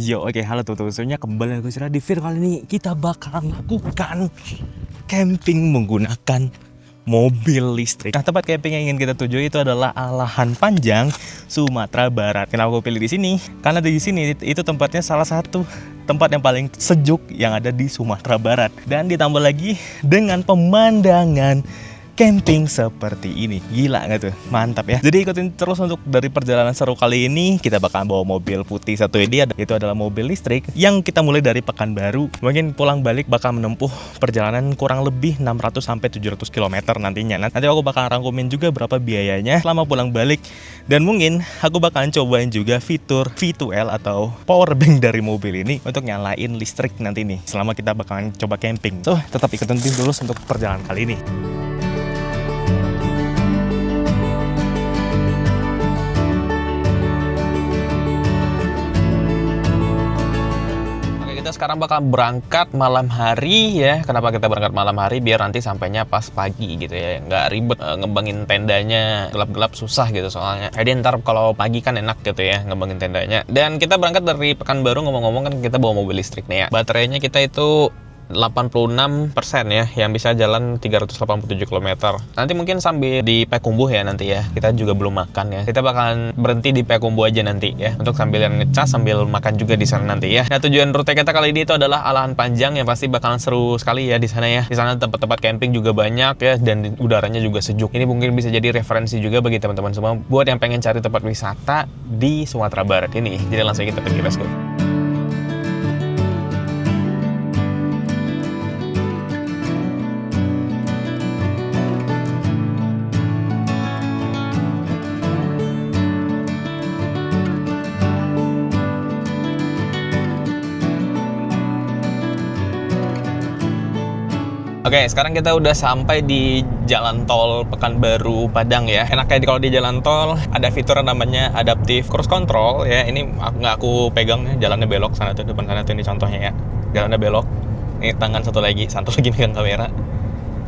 Yo, oke, halo teman-teman semuanya, kembali lagi di video kali ini kita bakal lakukan camping menggunakan mobil listrik. Nah, tempat camping yang ingin kita tuju itu adalah Alahan Panjang, Sumatera Barat. Kenapa aku pilih di sini? Karena di sini itu tempatnya salah satu tempat yang paling sejuk yang ada di Sumatera Barat. Dan ditambah lagi dengan pemandangan camping seperti ini. Gila nggak tuh? Mantap ya. Jadi ikutin terus untuk dari perjalanan seru kali ini. Kita bakal bawa mobil putih satu ini. Itu adalah mobil listrik yang kita mulai dari Pekanbaru. Mungkin pulang balik bakal menempuh perjalanan kurang lebih 600 sampai 700 km nantinya. Nanti aku bakal rangkumin juga berapa biayanya selama pulang balik. Dan mungkin aku bakalan cobain juga fitur V2L atau power bank dari mobil ini untuk nyalain listrik nanti nih selama kita bakalan coba camping. So, tetap ikutin terus untuk perjalanan kali ini. Sekarang bakal berangkat malam hari ya. Kenapa kita berangkat malam hari? Biar nanti sampainya pas pagi gitu ya, nggak ribet ngembangin tendanya, gelap-gelap susah gitu soalnya. Jadi ntar kalau pagi kan enak gitu ya ngembangin tendanya. Dan kita berangkat dari Pekanbaru, ngomong-ngomong kan kita bawa mobil listrik nih ya. Baterainya kita itu 86% ya, yang bisa jalan 387 km. Nanti mungkin sambil di Payakumbuh ya nanti ya. Kita juga belum makan ya. Kita bakalan berhenti di Payakumbuh aja nanti ya, untuk sambil ngecas sambil makan juga di sana nanti ya. Nah, tujuan rute kita kali ini itu adalah Alahan Panjang yang pasti bakalan seru sekali ya di sana ya. Di sana tempat-tempat camping juga banyak ya, dan udaranya juga sejuk. Ini mungkin bisa jadi referensi juga bagi teman-teman semua buat yang pengen cari tempat wisata di Sumatera Barat ini. Jadi langsung kita pergi, let's go. Oke, sekarang kita udah sampai di jalan tol Pekanbaru Padang ya. Enaknya kalau di jalan tol ada fitur namanya Adaptive Cruise Control ya. Ini nggak aku pegang, jalannya belok sana tuh, depan sana tuh, ini contohnya ya. Jalannya belok. Ini tangan satu lagi megang kamera.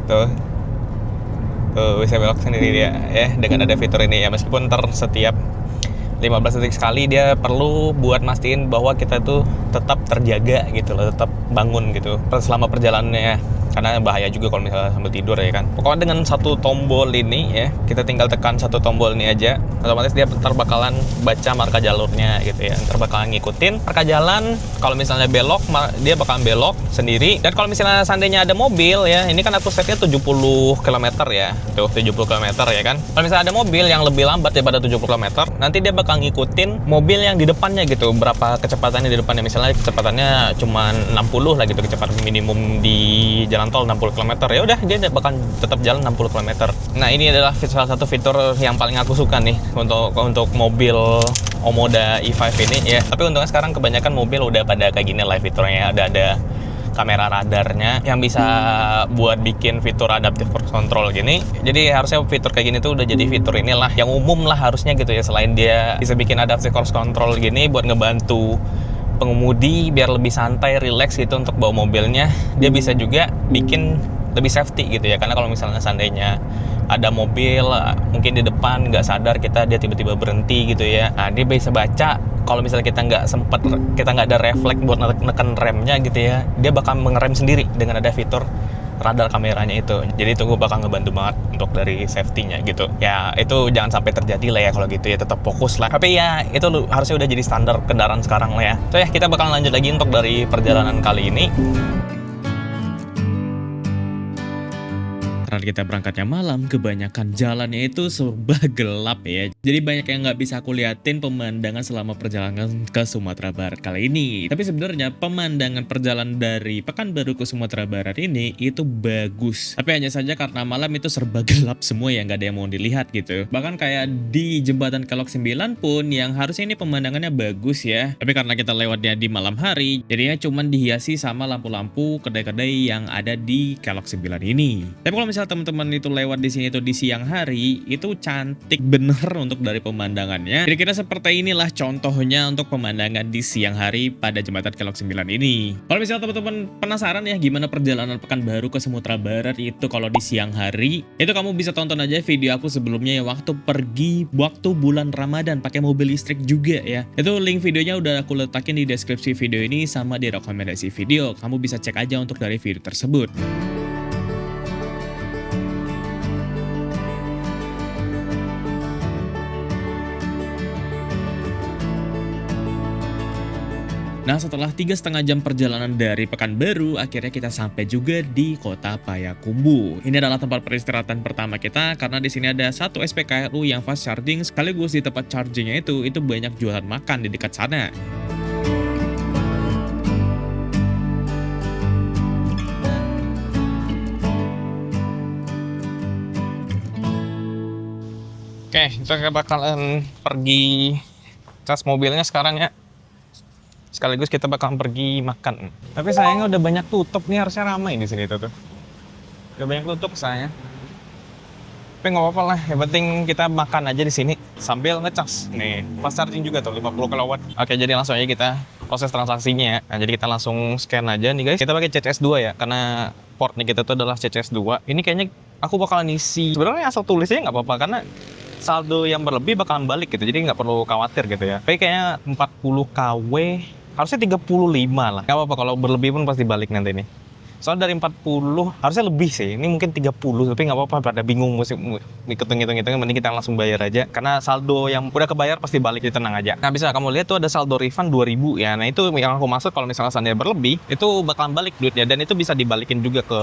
Tuh bisa belok sendiri dia ya dengan ada fitur ini ya. Meskipun ntar setiap 15 detik sekali dia perlu buat mastiin bahwa kita tuh tetap terjaga gitu loh, tetap bangun gitu selama perjalanannya. Karena bahaya juga kalau misalnya sambil tidur ya kan. Pokoknya dengan satu tombol ini ya, kita tinggal tekan satu tombol ini aja, otomatis dia ntar bakalan baca marka jalurnya gitu ya. Ntar bakalan ngikutin marka jalan. Kalau misalnya belok, dia bakalan belok sendiri. Dan kalau misalnya seandainya ada mobil ya, ini kan aku setnya 70 km ya. Tuh 70 km ya kan. Kalau misalnya ada mobil yang lebih lambat daripada 70 km, nanti dia bakal ngikutin mobil yang di depannya gitu. Berapa kecepatannya di depannya. Misalnya kecepatannya cuma 60 lah gitu, kecepatan minimum di jalan tol 60 km, ya udah dia bakal tetap jalan 60 km. Nah, ini adalah salah satu fitur yang paling aku suka nih untuk mobil Omoda E5 ini ya. Tapi untungnya sekarang kebanyakan mobil udah pada kayak gini lah fiturnya. Ada kamera radarnya yang bisa buat bikin fitur adaptive cruise control gini. Jadi harusnya fitur kayak gini tuh udah jadi fitur inilah yang umum lah harusnya gitu ya. Selain dia bisa bikin adaptive cruise control gini buat ngebantu pengemudi biar lebih santai, relax gitu untuk bawa mobilnya, dia bisa juga bikin lebih safety gitu ya. Karena kalau misalnya seandainya ada mobil mungkin di depan nggak sadar dia tiba-tiba berhenti gitu ya, nah dia bisa baca kalau misalnya kita nggak ada refleks buat neken remnya gitu ya, dia bakal mengerem sendiri dengan ada fitur radar kameranya itu. Jadi itu gue bakal ngebantu banget untuk dari safety-nya gitu. Ya itu jangan sampai terjadi lah ya kalau gitu ya, tetap fokus lah. Tapi ya itu harusnya udah jadi standar kendaraan sekarang lah ya. So ya kita bakal lanjut lagi untuk dari perjalanan kali ini. Karena kita berangkatnya malam, kebanyakan jalannya itu serba gelap ya. Jadi banyak yang nggak bisa aku liatin pemandangan selama perjalanan ke Sumatera Barat kali ini. Tapi sebenarnya pemandangan perjalanan dari Pekanbaru ke Sumatera Barat ini itu bagus. Tapi hanya saja karena malam itu serba gelap semua ya, nggak ada yang mau dilihat gitu. Bahkan kayak di jembatan Kelok 9 pun yang harusnya ini pemandangannya bagus ya. Tapi karena kita lewatnya di malam hari, jadinya cuman dihiasi sama lampu-lampu kedai-kedai yang ada di Kelok 9 ini. Tapi kalau misalnya misal teman-teman itu lewat di sini tuh di siang hari, itu cantik bener untuk dari pemandangannya. Kira-kira seperti inilah contohnya untuk pemandangan di siang hari pada Jembatan Kelok 9 ini. Kalau misalnya teman-teman penasaran ya gimana perjalanan Pekanbaru ke Sumatera Barat itu kalau di siang hari, itu kamu bisa tonton aja video aku sebelumnya ya, waktu pergi waktu bulan Ramadan pakai mobil listrik juga ya. Itu link videonya udah aku letakin di deskripsi video ini sama di rekomendasi video. Kamu bisa cek aja untuk dari video tersebut. Nah, setelah 3,5 jam perjalanan dari Pekanbaru, akhirnya kita sampai juga di kota Payakumbuh. Ini adalah tempat peristirahatan pertama kita karena di sini ada satu SPKLU yang fast charging, sekaligus di tempat chargingnya itu banyak jualan makan di dekat sana. Oke, kita bakalan pergi cas mobilnya sekarang ya. Sekaligus kita bakal pergi makan. Tapi sayangnya udah banyak tutup nih, harusnya ramai di sini tuh. Udah banyak tutup sayangnya. Tapi nggak apa-apa lah, yang penting kita makan aja di sini sambil ngecas. Nih, fast charging juga tuh 50 kW. Oke, jadi langsung aja kita proses transaksinya ya. Nah, jadi kita langsung scan aja nih guys. Kita pakai CCS2 ya, karena portnya kita tuh adalah CCS2. Ini kayaknya aku bakalan isi. Sebenarnya asal tulisnya nggak apa-apa karena saldo yang berlebih bakalan balik gitu. Jadi nggak perlu khawatir gitu ya. Tapi kayaknya 40 kW harusnya 35 lah. Gak apa-apa kalau berlebih pun pasti balik nanti nih. Soalnya dari 40 harusnya lebih sih. Ini mungkin 30 tapi nggak apa-apa pada bingung mesti hitung-hitungnya, mending kita langsung bayar aja. Karena saldo yang udah kebayar pasti balik, jadi tenang aja. Nah, bisa kamu lihat tuh ada saldo refund 2000 ya. Nah, itu yang aku maksud kalau misalnya seandainya berlebih, itu bakalan balik duitnya dan itu bisa dibalikin juga ke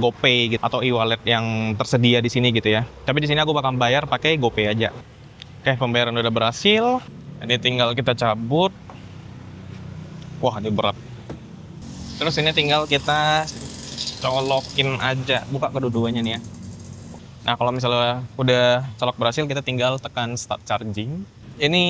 GoPay gitu atau e-wallet yang tersedia di sini gitu ya. Tapi di sini aku bakal bayar pakai GoPay aja. Oke, pembayaran udah berhasil. Ini tinggal kita cabut. Wah, ini berat. Terus ini tinggal kita colokin aja, buka kedua-duanya nih ya. Nah, kalau misalnya udah colok berhasil, kita tinggal tekan start charging. Ini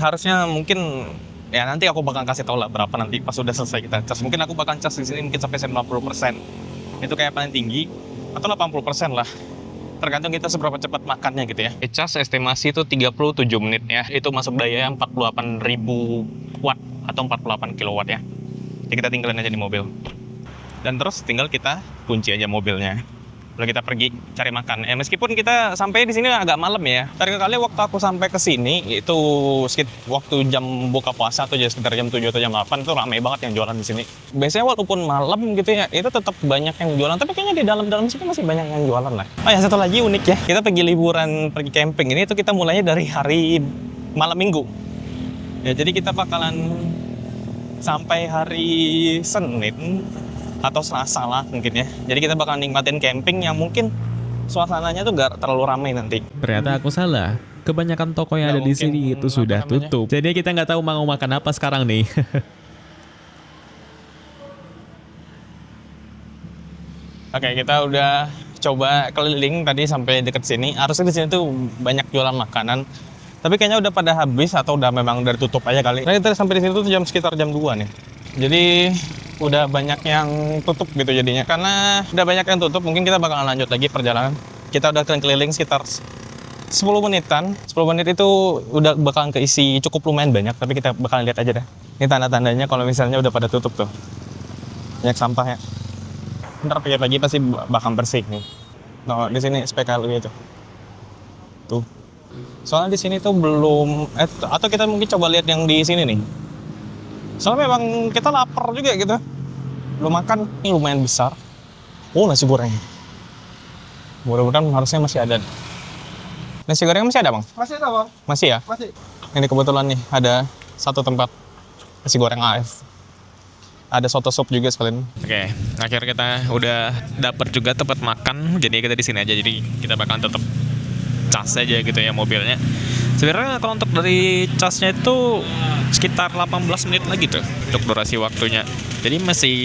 harusnya mungkin ya nanti aku bakal kasih tau lah berapa nanti pas udah selesai kita cas. Mungkin aku bakal cas di sini mungkin sampai 90%. Itu kayak paling tinggi atau 80% lah. Tergantung kita seberapa cepat makannya gitu ya. Cas estimasi itu 37 menit ya. Itu masuk daya 48.000 watt atau 48 kilowatt ya. Jadi kita tinggalin aja di mobil. Dan terus tinggal kita kunci aja mobilnya. Lalu kita pergi cari makan. Meskipun kita sampai di sini agak malam ya. Terakhir kali waktu aku sampai ke sini itu waktu jam buka puasa atau sekitar jam 7 atau jam 8 itu ramai banget yang jualan di sini. Biasanya walaupun malam gitu ya, itu tetap banyak yang jualan. Tapi kayaknya di dalam sini masih banyak yang jualan lah. Oh ya, satu lagi unik ya. Kita pergi liburan, pergi camping ini itu kita mulainya dari hari malam minggu. Ya, jadi kita bakalan sampai hari Senin atau Selasa lah mungkin ya. Jadi kita bakal nikmatin camping yang mungkin suasananya tuh gak terlalu ramai nanti. Ternyata aku salah. Kebanyakan toko yang ada di sini itu sudah tutup. Jadi kita nggak tahu mau makan apa sekarang nih. Oke, kita udah coba keliling tadi sampai deket sini. Harusnya di sini tuh banyak jualan makanan. Tapi kayaknya udah pada habis atau udah memang dari tutup aja kali. Nah, kita sampai di sini tuh sekitar jam 2 nih. Jadi udah banyak yang tutup gitu jadinya. Karena udah banyak yang tutup, mungkin kita bakal lanjut lagi perjalanan. Kita udah keliling sekitar 10 menitan. 10 menit itu udah bakalan keisi cukup lumayan banyak, tapi kita bakalan lihat aja deh. Ini tanda-tandanya kalau misalnya udah pada tutup tuh. Banyak sampah ya. Ntar pikir lagi pasti bakal bersih nih. Nah, di sini SPKLU itu. Tuh. Soalnya di sini tuh belum atau kita mungkin coba lihat yang di sini nih. Soalnya memang kita lapar juga gitu. Belum makan, ini lumayan besar. Oh, nasi goreng. Mudah-mudahan harusnya masih ada. Nasi goreng masih ada, Bang? Masih ada, Bang? Masih ya? Masih. Ini kebetulan nih ada satu tempat nasi goreng AF. Ada soto sup juga sekalian. Oke, akhirnya kita udah dapat juga tempat makan. Jadi kita di sini aja. Jadi kita bakalan tetap cas aja gitu ya mobilnya. Sebenarnya kalau untuk dari casnya itu sekitar 18 menit lagi tuh untuk durasi waktunya. Jadi masih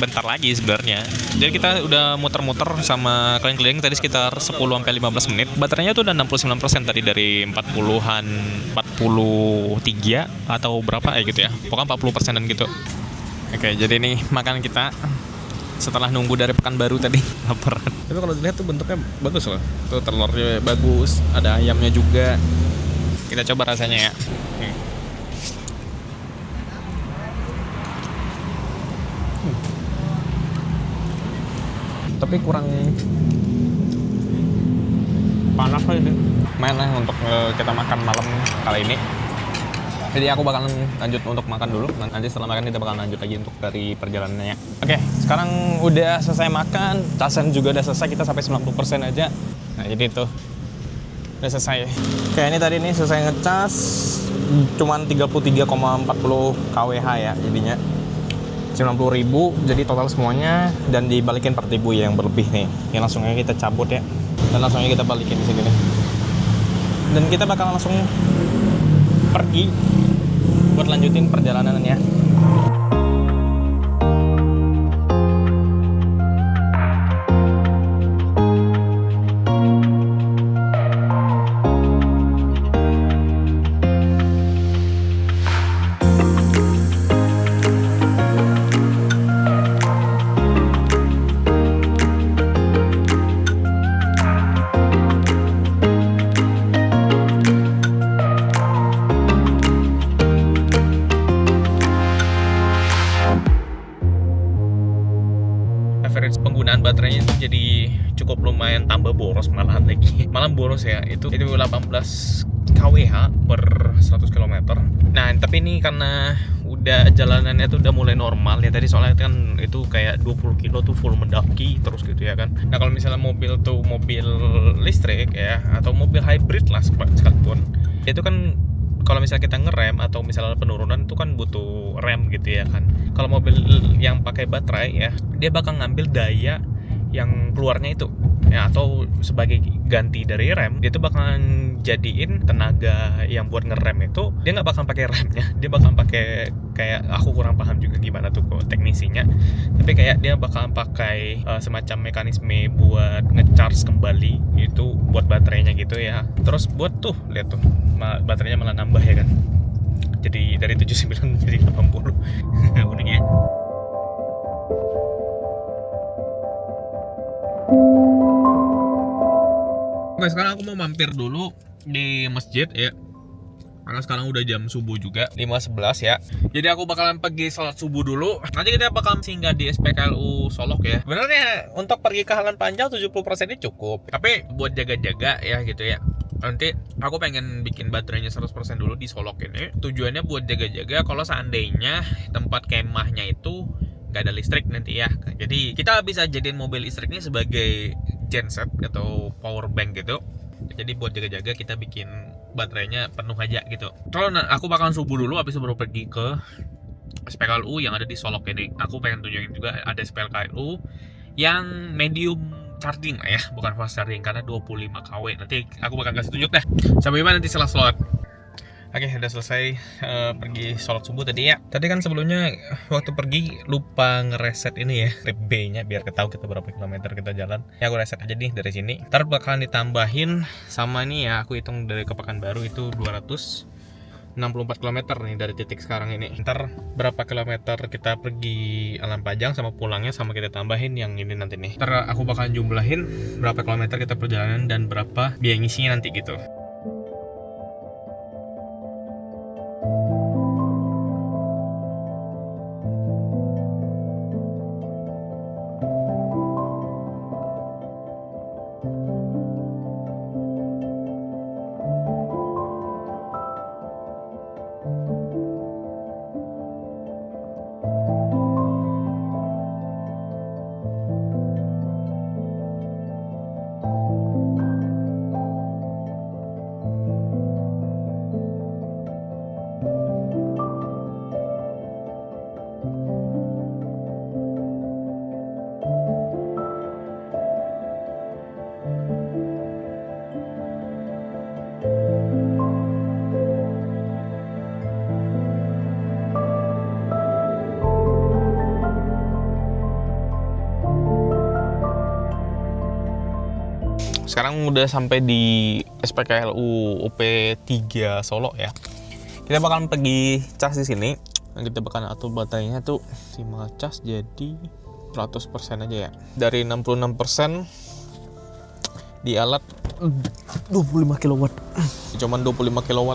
bentar lagi sebenarnya. Jadi kita udah muter-muter sama keliling-keliling tadi sekitar 10-15 menit. Baterainya tuh udah 69% tadi dari 40-an, 43 atau berapa ya gitu ya. Pokoknya 40%-an gitu. Oke, jadi nih makan kita. setelah nunggu dari Pekanbaru tadi. Laparan. Tapi kalau dilihat tuh bentuknya bagus loh. Tuh telurnya bagus, ada ayamnya juga. Kita coba rasanya ya. Tapi kurang panas aja. Mana untuk kita makan malam kali ini. Jadi aku bakalan lanjut untuk makan dulu. Nanti setelah makan kita bakalan lanjut lagi untuk dari perjalanannya. Oke, sekarang udah selesai makan. Casan juga udah selesai, kita sampai 90% aja. Nah, jadi itu udah selesai. Oke, ini tadi nih selesai ngecas. Cuman 33,40 kWh ya jadinya. 90.000, jadi total semuanya. Dan dibalikin 4.000 ya yang berlebih nih. Ini langsung aja kita cabut ya. Dan langsung aja kita balikin di sini nih. Dan kita bakal langsung pergi buat lanjutin perjalanannya. Average penggunaan baterainya itu jadi cukup lumayan tambah boros malahan lagi. Malah boros ya, itu 18 kWh per 100 km. Nah, tapi ini karena udah jalanannya tuh udah mulai normal ya. Tadi soalnya kan itu kayak 20 kilo tuh full mendaki terus gitu ya kan. Nah, kalau misalnya mobil tuh mobil listrik ya, atau mobil hybrid lah sekalipun, itu kan kalau misalnya kita ngerem atau misalnya penurunan itu kan butuh rem gitu ya kan. Kalau mobil yang pakai baterai ya, dia bakal ngambil daya yang keluarnya itu ya, atau sebagai ganti dari rem, dia tuh bakalan jadiin tenaga yang buat ngerem itu, dia nggak bakal pakai remnya, dia bakal pakai kayak, aku kurang paham juga gimana tuh kok teknisinya, tapi kayak dia bakal pakai semacam mekanisme buat ngecharge kembali itu buat baterainya gitu ya. Terus buat tuh lihat tuh baterainya malah nambah ya kan, jadi dari 79 menjadi 80. Unik ya. Oke, sekarang aku mau mampir dulu di masjid ya. Karena sekarang udah jam subuh juga, 5.11 ya. Jadi aku bakalan pergi sholat subuh dulu. Nanti kita bakalan singgah di SPKLU Solok ya. Sebenarnya untuk pergi ke Halan Panjang 70% ini cukup. Tapi buat jaga-jaga ya gitu ya. Nanti aku pengen bikin baterainya 100% dulu di Solok ini. Tujuannya buat jaga-jaga kalau seandainya tempat kemahnya itu nggak ada listrik nanti ya. Jadi kita bisa jadiin mobil listrik ini sebagai genset atau power bank gitu. Jadi buat jaga-jaga kita bikin baterainya penuh aja gitu. Kalau aku bakalan subuh dulu, habis itu baru pergi ke SPKLU yang ada di Solok ini. Aku pengen tunjukin juga ada SPKLU yang medium charging lah ya, bukan fast charging karena 25 kW. Nanti aku bakal kasih tunjuk dah. Sampai jumpa nanti setelah sholat. Oke, udah selesai pergi sholat subuh tadi ya. Tadi kan sebelumnya waktu pergi lupa ngereset ini ya, trip B-nya biar ketahui kita berapa kilometer kita jalan. Ya aku reset aja nih dari sini. Ntar bakalan ditambahin sama nih ya, aku hitung dari ke Pekanbaru itu 264 km nih dari titik sekarang ini. Ntar berapa kilometer kita pergi Alam Pajang sama pulangnya sama kita tambahin yang ini nanti nih. Ntar aku bakalan jumlahin berapa kilometer kita perjalanan dan berapa biaya ngisinya nanti gitu. Sekarang udah sampai di SPKLU UP3 Solo ya. Kita bakalan pergi cas di sini. Kita bakalan atur baterainya tuh 5 cas jadi 100% aja ya. Dari 66% di alat 25 kW. Cuman 25 kW.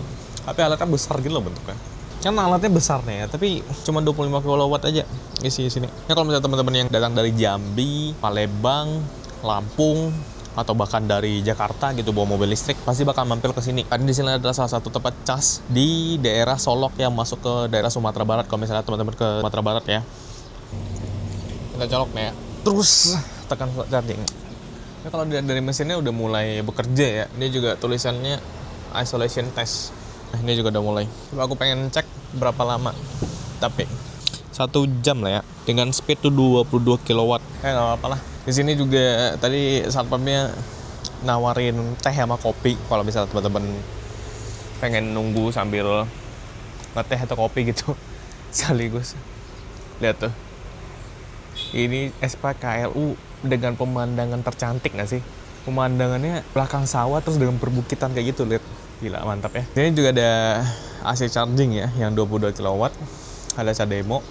Tapi alatnya besar gitu loh bentuknya. Kan alatnya besar nih ya, tapi cuma 25 kW aja isi sini. Ya kalau misalnya teman-teman yang datang dari Jambi, Palembang, Lampung, atau bahkan dari Jakarta gitu bawa mobil listrik, pasti bakal mampir ke sini. Karena di sini adalah salah satu tempat cas di daerah Solok yang masuk ke daerah Sumatera Barat. Kalau misalnya teman-teman ke Sumatera Barat ya, kita colok nih ya. Terus tekan charging. Ya, kalau dari mesinnya udah mulai bekerja ya. Ini juga tulisannya isolation test. Nah, ini juga udah mulai. Coba aku pengen cek berapa lama. Tapi 1 jam lah ya. Dengan speed tuh 22 kW. Nggak apa-apa lah. Di sini juga tadi satpamnya nawarin teh sama kopi. Kalau misalnya teman-teman pengen nunggu sambil ngeteh atau kopi gitu sekaligus. Lihat tuh. Ini SPKLU dengan pemandangan tercantik nggak sih? Pemandangannya belakang sawah terus dengan perbukitan kayak gitu, lihat. Gila, mantap ya. Ini juga ada AC charging ya, yang 22 kW. Ada CHAdeMO.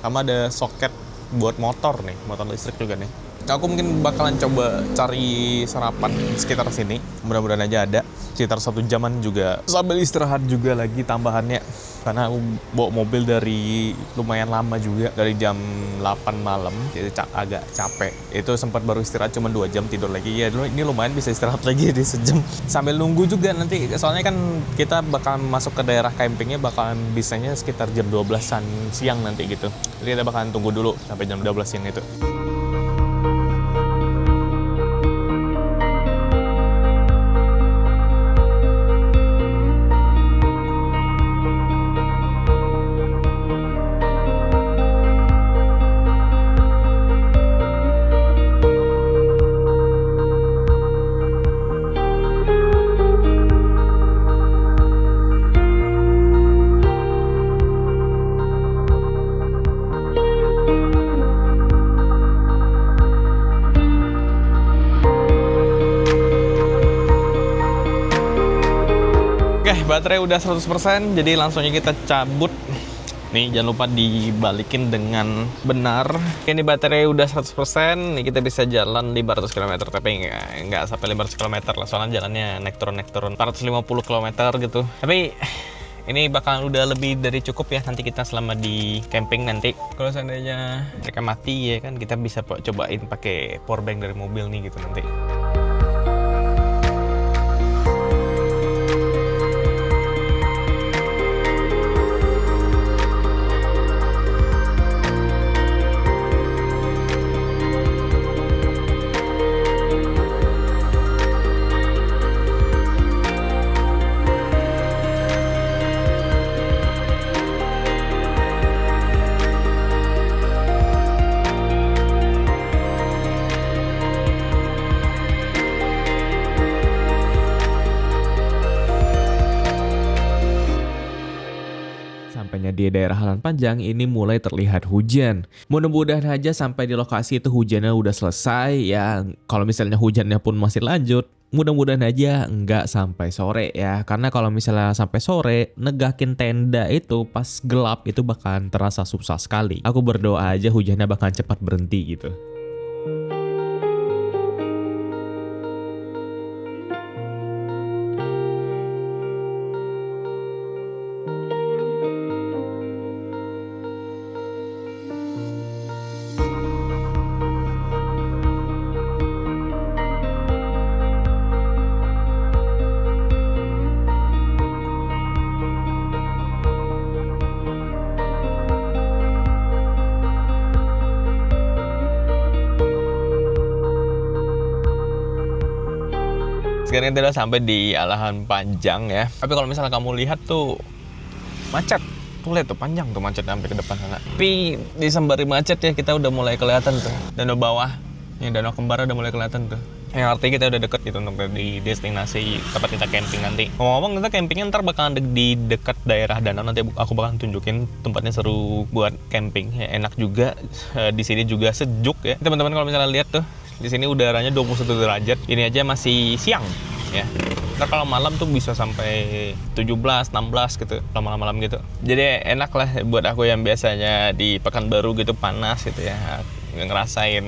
Sama ada soket buat motor nih, motor listrik juga nih. Aku mungkin bakalan coba cari sarapan di sekitar sini. Mudah-mudahan aja ada. Sekitar 1 jaman juga. Sambil istirahat juga lagi tambahannya. Karena aku bawa mobil dari lumayan lama juga. Dari jam 8 malam. Jadi agak capek. Itu sempat baru istirahat cuma 2 jam tidur lagi. Ya dulu ini lumayan bisa istirahat lagi di sejam. Sambil nunggu juga nanti. Soalnya kan kita bakal masuk ke daerah campingnya bakalan bisanya sekitar jam 12-an siang nanti gitu. Jadi kita bakalan tunggu dulu sampai jam 12 siang itu. Oke, baterai udah 100%, jadi langsung aja kita cabut. Nih, jangan lupa dibalikin dengan benar. Oke, ini baterai udah 100%, nih kita bisa jalan 500 km, tapi nggak sampai 500 km lah, soalnya jalannya naik turun 450 km gitu. Tapi ini bakal udah lebih dari cukup ya nanti kita selama di camping nanti. Kalau seandainya mereka mati ya kan, kita bisa cobain pakai power bank dari mobil nih gitu nanti. Sampainya di daerah Halan Panjang, ini mulai terlihat hujan. Mudah-mudahan aja sampai di lokasi itu hujannya udah selesai ya. Kalau misalnya hujannya pun masih lanjut, mudah-mudahan aja nggak sampai sore ya. Karena kalau misalnya sampai sore, negakin tenda itu pas gelap itu bakalan terasa susah sekali. Aku berdoa aja hujannya bakalan cepat berhenti gitu. Sekarang kita udah sampai di Halan Panjang ya. Tapi kalau misalnya kamu lihat tuh macet. Tuh lihat tuh panjang tuh macet sampai ke depan sana. Tapi di sembari macet ya kita udah mulai kelihatan tuh danau bawah. Yang danau kembar udah mulai kelihatan tuh. Yang artinya kita udah deket gitu untuk di destinasi tempat kita camping nanti. Ngomong-ngomong kita campingnya ntar bakalan di dekat daerah danau, nanti aku bakalan tunjukin tempatnya seru buat camping. Ya, enak juga. Di sini juga sejuk ya. Teman-teman kalau misalnya lihat tuh di sini udaranya 21 derajat. Ini aja masih siang. ya. Ntar kalau malam tuh bisa sampai 17, 16 gitu, kalau malam-malam gitu. Jadi enak lah buat aku yang biasanya di Pekanbaru gitu panas gitu ya, ngerasain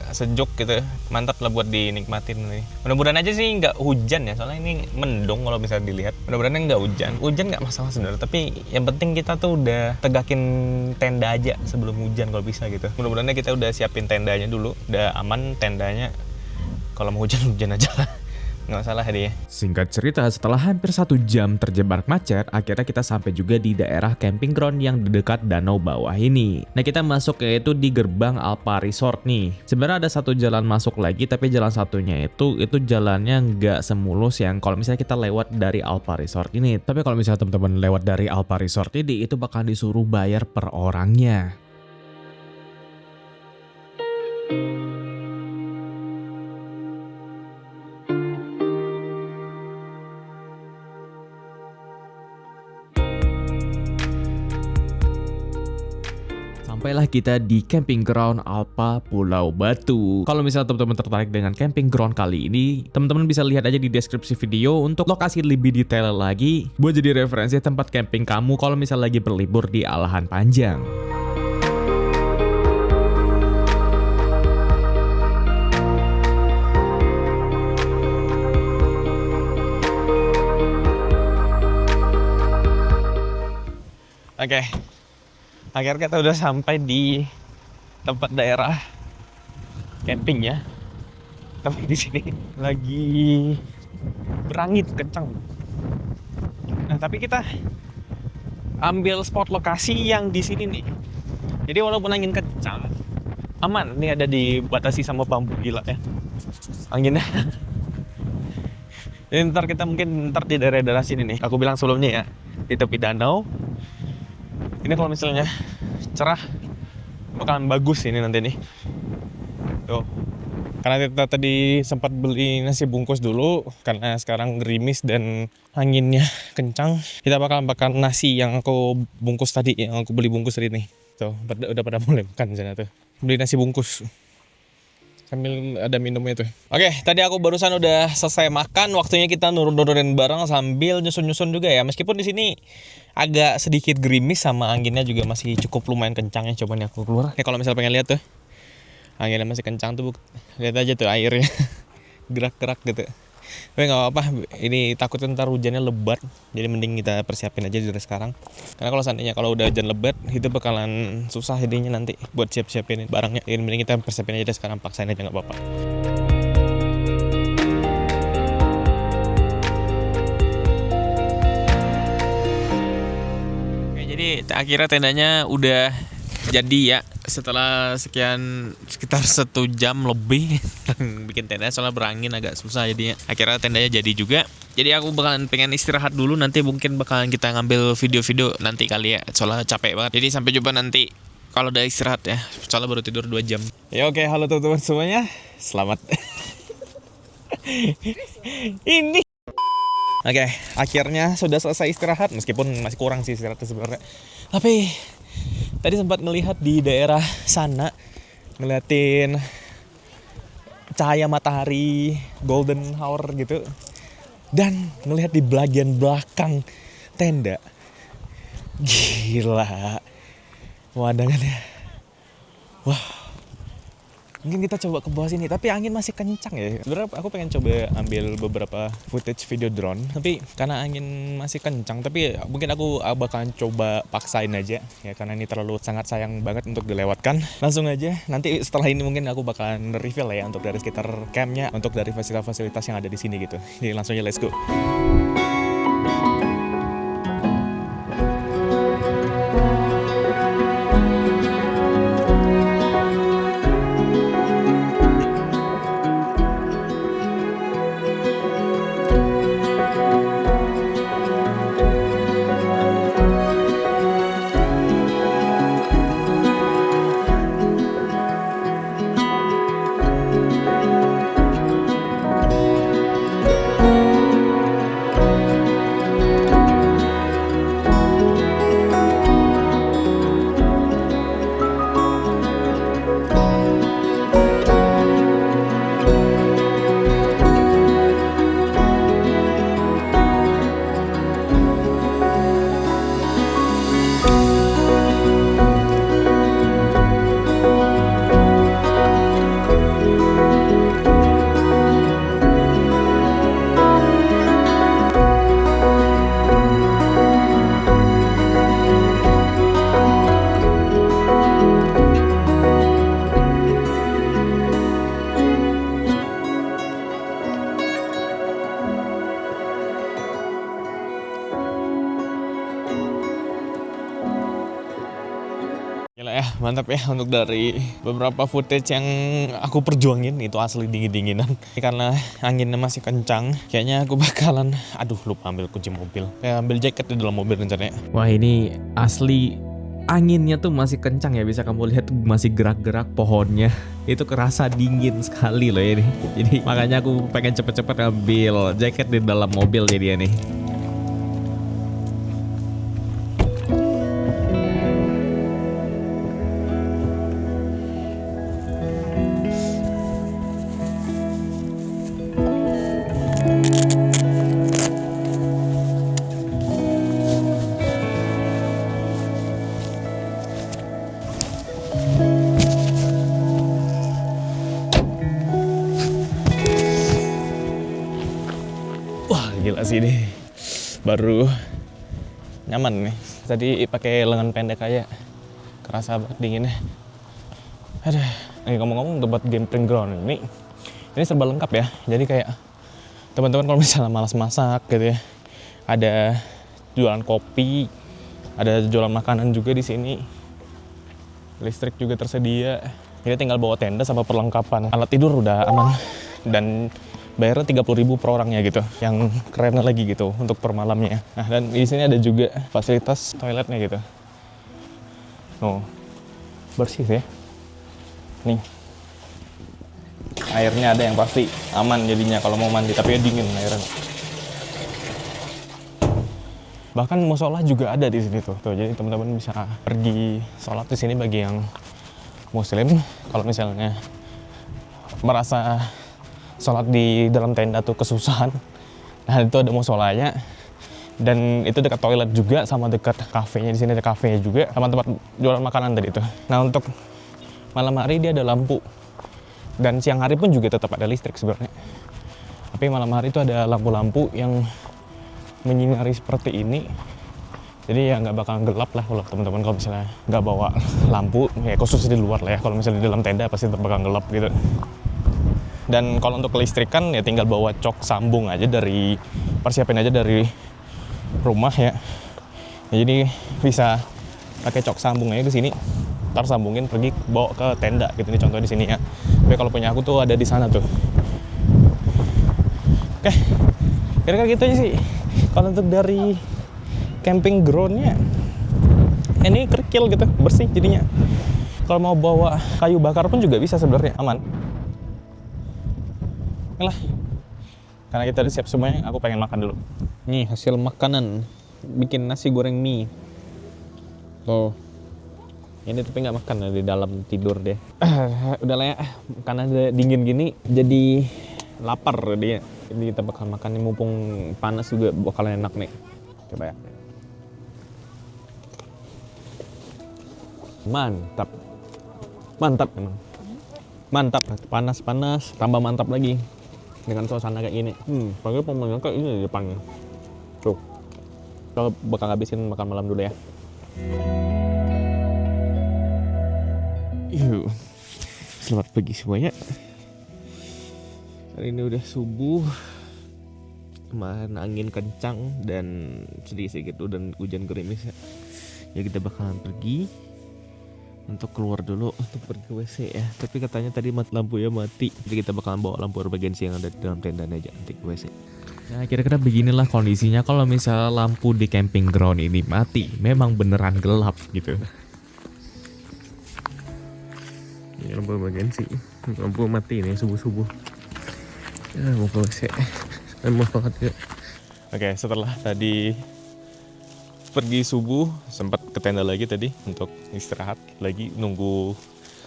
sejuk gitu, mantap lah buat dinikmatin nih. Mudah-mudahan aja sih nggak hujan ya, soalnya ini mendung kalau bisa dilihat. Mudah-mudahan nggak hujan. Hujan nggak masalah sebenarnya, tapi yang penting kita tuh udah tegakin tenda aja sebelum hujan kalau bisa gitu. Mudah-mudahan kita udah siapin tendanya dulu, udah aman tendanya. Kalau mau hujan aja lah. Nggak masalah dia. Singkat cerita, setelah hampir 1 jam terjebak macet, akhirnya kita sampai juga di daerah camping ground yang di dekat danau bawah ini. Nah, kita masuk yaitu di gerbang Alpa Resort nih. Sebenarnya ada satu jalan masuk lagi, tapi jalan satunya itu jalannya nggak semulus yang kalau misalnya kita lewat dari Alpa Resort ini. Tapi kalau misalnya teman-teman lewat dari Alpa Resort ini, itu bakal disuruh bayar per orangnya. Sampailah kita di camping ground Alpa Pulau Batu. Kalau misalnya teman-teman tertarik dengan camping ground kali ini, teman-teman bisa lihat aja di deskripsi video untuk lokasi lebih detail lagi buat jadi referensi tempat camping kamu kalau misalnya lagi berlibur di Alahan Panjang. Oke. Akhirnya kita udah sampai di tempat daerah campingnya. Tapi di sini lagi berangin kencang. Nah, tapi kita ambil spot lokasi yang di sini nih. Jadi walaupun angin kencang, aman. Ini ada dibatasi sama bambu gila ya. Anginnya. Jadi ntar di daerah-daerah sini nih. Aku bilang sebelumnya ya, di tepi danau. Ini kalau misalnya cerah bakalan bagus ini nanti nih. Tuh. Karena kita tadi sempat beli nasi bungkus dulu, karena sekarang gerimis dan anginnya kencang. Kita bakal makan nasi yang aku bungkus tadi, yang aku beli bungkus tadi nih. Tuh, udah pada mulai makan di sana tuh. Beli nasi bungkus. Sambil ada minumnya tuh. Oke, tadi aku barusan udah selesai makan. Waktunya kita nurunin barang sambil nyusun-nyusun juga ya. Meskipun di sini agak sedikit gerimis sama anginnya juga masih cukup lumayan kencang ya. Coba nih aku keluar. Ya kalau misalnya pengen lihat tuh, anginnya masih kencang tuh. Lihat aja tuh airnya gerak-gerak gitu. Tapi nggak apa-apa. Ini takut ntar hujannya lebat. Jadi mending kita persiapin aja dari sekarang. Karena kalau seandainya kalau udah hujan lebat, itu bakalan susah jadinya nanti buat siap-siapin barangnya. Jadi mending kita persiapin aja dari sekarang, paksain aja nggak apa-apa. Oke, jadi akhirnya tendanya udah jadi ya. Setelah sekitar 1 jam lebih bikin tenda, soalnya berangin agak susah jadinya. Akhirnya tendanya jadi juga. Jadi aku bakalan pengen istirahat dulu, nanti mungkin bakalan kita ngambil video-video nanti kali ya, soalnya capek banget. Jadi sampai jumpa nanti kalau udah istirahat ya, soalnya baru tidur 2 jam. Ya oke, halo teman-teman semuanya, selamat. Ini oke, akhirnya sudah selesai istirahat, meskipun masih kurang sih istirahatnya sebenarnya. Tapi tadi sempat melihat di daerah sana, ngeliatin cahaya matahari, golden hour gitu. Dan ngelihat di bagian belakang tenda. Gila. Pemandangannya. Wah. Mungkin kita coba ke bawah sini, tapi angin masih kencang ya. Sebenarnya aku pengen coba ambil beberapa footage video drone, tapi karena angin masih kencang, tapi mungkin aku bakalan coba paksain aja ya, karena ini terlalu sangat sayang banget untuk dilewatkan. Langsung aja, nanti setelah ini mungkin aku bakalan reveal ya untuk dari sekitar campnya, untuk dari fasilitas-fasilitas yang ada di sini gitu. Jadi langsung aja, let's go. Gila ya, mantap ya untuk dari beberapa footage yang aku perjuangin itu asli dingin-dinginan. Karena anginnya masih kencang, kayaknya aku bakalan, lupa ambil kunci mobil. Ambil jaket di dalam mobil rencananya. Wah ini asli anginnya tuh masih kencang ya, bisa kamu lihat tuh masih gerak-gerak pohonnya. Itu kerasa dingin sekali loh ini. Jadi makanya aku pengen cepet-cepet ambil jaket di dalam mobil jadi nih. Wah gila sih ini, baru nyaman nih. Tadi pakai lengan pendek aja, kerasa banget dinginnya. Ngomong-ngomong tempat camping ground ini serba lengkap ya. Jadi kayak teman-teman kalau misalnya malas masak gitu ya, ada jualan kopi, ada jualan makanan juga di sini. Listrik juga tersedia. Jadi tinggal bawa tenda sama perlengkapan. Alat tidur udah aman dan bayarnya 30.000 per orangnya gitu. Yang keren lagi gitu untuk per malamnya. Nah, dan di sini ada juga fasilitas toiletnya gitu. Oh, bersih ya. Nih. Airnya ada yang pasti aman jadinya kalau mau mandi, tapi ya dingin airnya. Bahkan musola juga ada di sini tuh. Jadi teman-teman bisa pergi sholat di sini bagi yang muslim. Kalau misalnya merasa sholat di dalam tenda tuh kesusahan, nah itu ada musolanya. Dan itu dekat toilet juga sama dekat kafenya. Di sini ada kafenya juga sama tempat jualan makanan tadi itu. Nah untuk malam hari dia ada lampu. Dan siang hari pun juga tetap ada listrik sebenarnya. Tapi malam hari itu ada lampu-lampu yang menyinari seperti ini. Jadi ya nggak bakal gelap lah kalau teman-teman kalau misalnya nggak bawa lampu, ya khusus di luar lah ya. Kalau misalnya di dalam tenda pasti tetap bakal gelap gitu. Dan kalau untuk kelistrikan ya tinggal bawa cok sambung aja persiapin aja dari rumah ya. Jadi bisa pakai cok sambung aja ke sini. Ntar sambungin pergi bawa ke tenda gitu nih contohnya di sini ya. Tapi kalau punya aku tuh ada di sana tuh. Oke. Kira-kira gitu aja sih. Kalau untuk dari camping groundnya ini kerikil gitu, bersih jadinya. Kalau mau bawa kayu bakar pun juga bisa sebenarnya, aman. Lah, karena kita udah siap semuanya, aku pengen makan dulu. Nih hasil makanan, bikin nasi goreng mie. Tuh, ini tapi nggak makan di dalam tidur deh. Udah lah ya, karena udah dingin gini, jadi lapar dia. Jadi kita bakal makan nih, mumpung panas juga bakalan enak nih. Coba ya. Mantap, mantap memang. Mantap, panas-panas, tambah mantap lagi dengan suasana kayak gini. Pakai pemandangan kayak ini di depannya. Tuh, kita bakal habisin makan malam dulu ya. Yuk, selamat pagi semuanya. Hari ini udah subuh, kemarin angin kencang dan sedikit-sedikit dan hujan gerimis ya. Ya kita bakalan pergi untuk keluar dulu untuk pergi ke WC ya. Tapi katanya tadi lampunya mati, jadi kita bakalan bawa lampu emergency yang ada di dalam tenda aja nanti ke WC. Nah kira-kira beginilah kondisinya kalau misalnya lampu di camping ground ini mati, memang beneran gelap gitu. Ini lampu emergency, lampu mati nih subuh-subuh. Ya, mau ke WC. Mau banget ya. Oke, setelah tadi pergi subuh, sempat ke tenda lagi tadi untuk istirahat lagi nunggu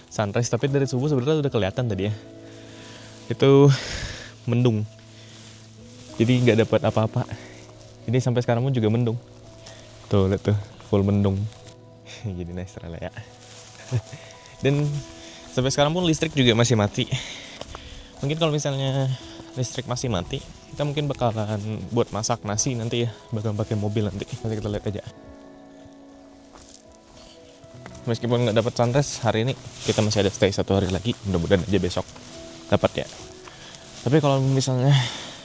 sunrise. Tapi dari subuh sebenarnya udah kelihatan tadi ya. Itu mendung. Jadi nggak dapat apa-apa. Jadi sampai sekarang pun juga mendung. Tuh, lihat tuh, full mendung. Jadi nice lah ya. Dan sampai sekarang pun listrik juga masih mati. Mungkin kalau misalnya listrik masih mati, kita mungkin bakalan buat masak nasi nanti ya, bakal pakai mobil nanti kita lihat aja. Meskipun nggak dapat sunrise hari ini, kita masih ada stay 1 hari lagi, mudah-mudahan aja besok dapat ya. Tapi kalau misalnya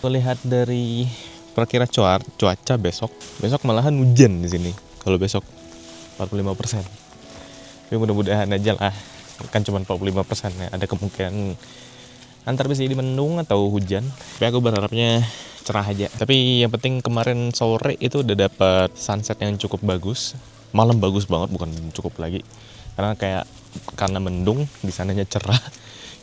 lihat dari perkira cuaca besok malahan hujan di sini. Kalau besok 45%. Tapi mudah-mudahan aja lah, kan cuma 45% ya, ada kemungkinan antar bisa jadi mendung atau hujan. Tapi aku berharapnya cerah aja. Tapi yang penting kemarin sore itu udah dapat sunset yang cukup bagus. Malam bagus banget, bukan cukup lagi. Karena mendung, di sananya cerah.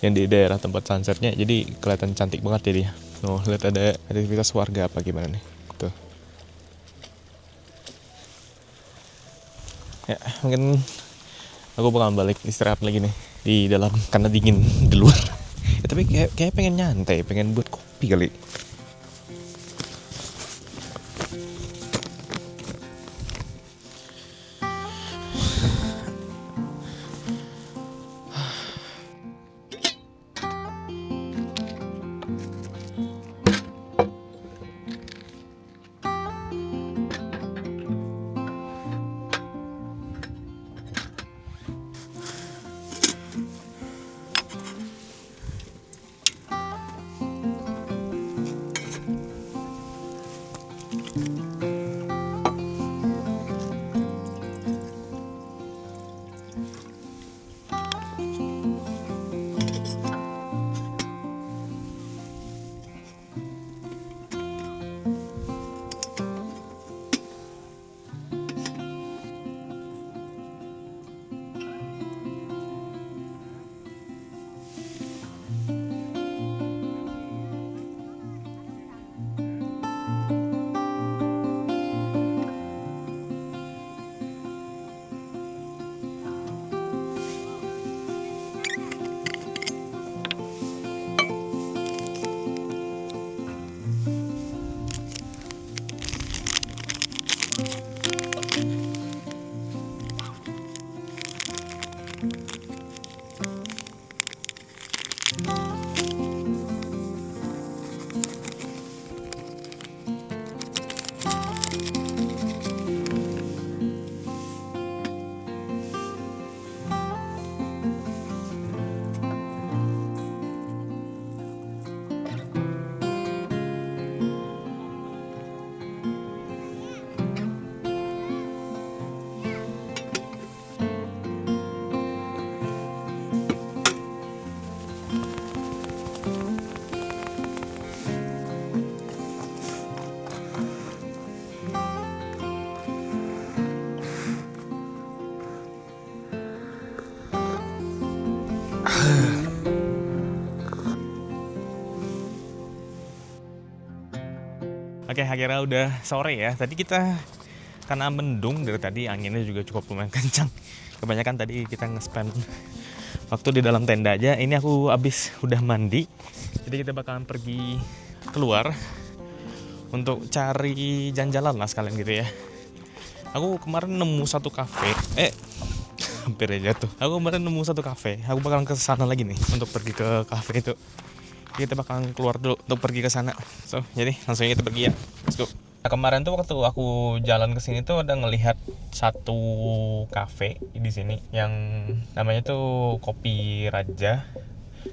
Yang di daerah tempat sunsetnya, jadi kelihatan cantik banget jadi. Oh, lihat ada aktivitas warga apa gimana nih. Tuh. Ya, mungkin aku bakal balik istirahat lagi nih di dalam karena dingin di luar. Ya, tapi kayak pengen nyantai, pengen buat kopi kali. Oke, akhirnya udah sore ya. Tadi kita karena mendung dari tadi, anginnya juga cukup lumayan kencang. Kebanyakan tadi kita nge-spend waktu di dalam tenda aja. Ini aku abis udah mandi. Jadi kita bakalan pergi keluar untuk cari jalan-jalan lah sekalian gitu ya. Aku kemarin nemu satu kafe. Hampir aja tuh. Aku kemarin nemu satu kafe. Aku bakalan ke sana lagi nih untuk pergi ke kafe itu. Kita bakalan keluar dulu untuk pergi ke sana. So, jadi langsung kita pergi ya. Let's go. Nah, kemarin tuh waktu aku jalan ke sini tuh ada ngelihat satu kafe di sini yang namanya tuh Kopi Raja.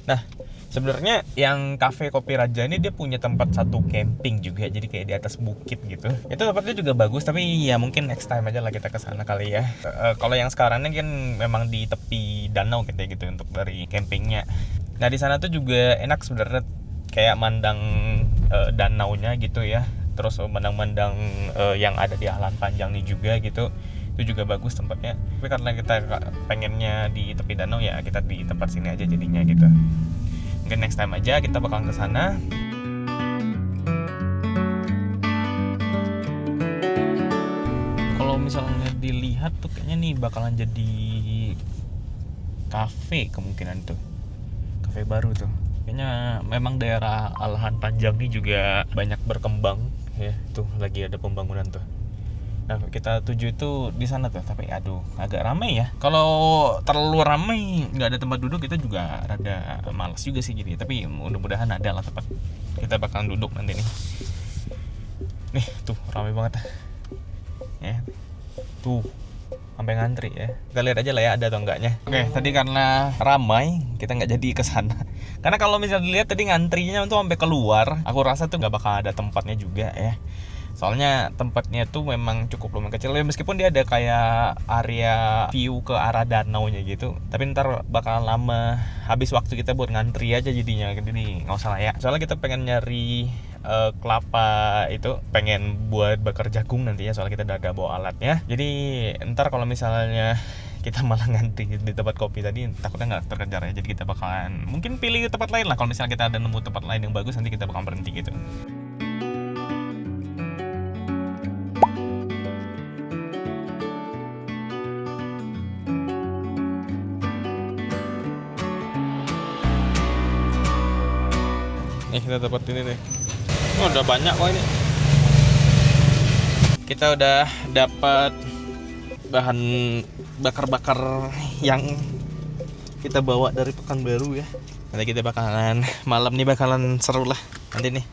Nah, sebenarnya yang kafe Kopi Raja ini dia punya tempat satu camping juga, jadi kayak di atas bukit gitu. Itu tempatnya juga bagus, tapi ya mungkin next time aja lah kita ke sana kali ya. Kalau yang sekarang ini kan memang di tepi danau kayak gitu untuk dari campingnya. Nah, di sana tuh juga enak sebenarnya, kayak mandang danaunya gitu ya. Terus mandang-mandang yang ada di Alan Panjang nih juga gitu. Itu juga bagus tempatnya. Tapi karena kita pengennya di tepi danau ya, kita di tempat sini aja jadinya gitu. Mungkin next time aja kita bakalan ke sana. Kalau misalnya dilihat tuh kayaknya nih bakalan jadi kafe kemungkinan tuh. Kafe baru tuh. Kayaknya memang daerah Alahan Panjang ini juga banyak berkembang ya. Tuh lagi ada pembangunan tuh. Nah, kita tuju itu di sana tuh, tapi aduh agak ramai ya. Kalau terlalu ramai nggak ada tempat duduk, kita juga rada malas juga sih jadi. Tapi mudah-mudahan ada lah tempat kita bakalan duduk nanti nih. Nih tuh ramai banget ya. Tuh sampai ngantri ya. Kita lihat aja lah ya ada atau enggaknya. Oke, tadi karena ramai kita nggak jadi ke sana. Karena kalau misalnya dilihat tadi ngantrinya tuh sampai keluar, aku rasa tuh nggak bakal ada tempatnya juga ya. Soalnya tempatnya tuh memang cukup lumayan kecil ya, meskipun dia ada kayak area view ke arah danaunya gitu. Tapi ntar bakalan lama, habis waktu kita buat ngantri aja jadinya. Jadi nggak usah lah ya. Soalnya kita pengen nyari kelapa itu, pengen buat bakar jagung nanti ya, soalnya kita udah ada bawa alatnya. Jadi ntar kalau misalnya kita malah ngantri di tempat kopi tadi, takutnya nggak terkejar ya. Jadi kita bakalan mungkin pilih tempat lain lah. Kalau misalnya kita ada nemu tempat lain yang bagus, nanti kita bakal berhenti gitu. Nih kita dapat ini nih. Oh, udah banyak kok ini. Kita udah dapat bahan bakar-bakar yang kita bawa dari Pekanbaru ya. Nanti kita bakalan malam nih bakalan seru lah nanti nih.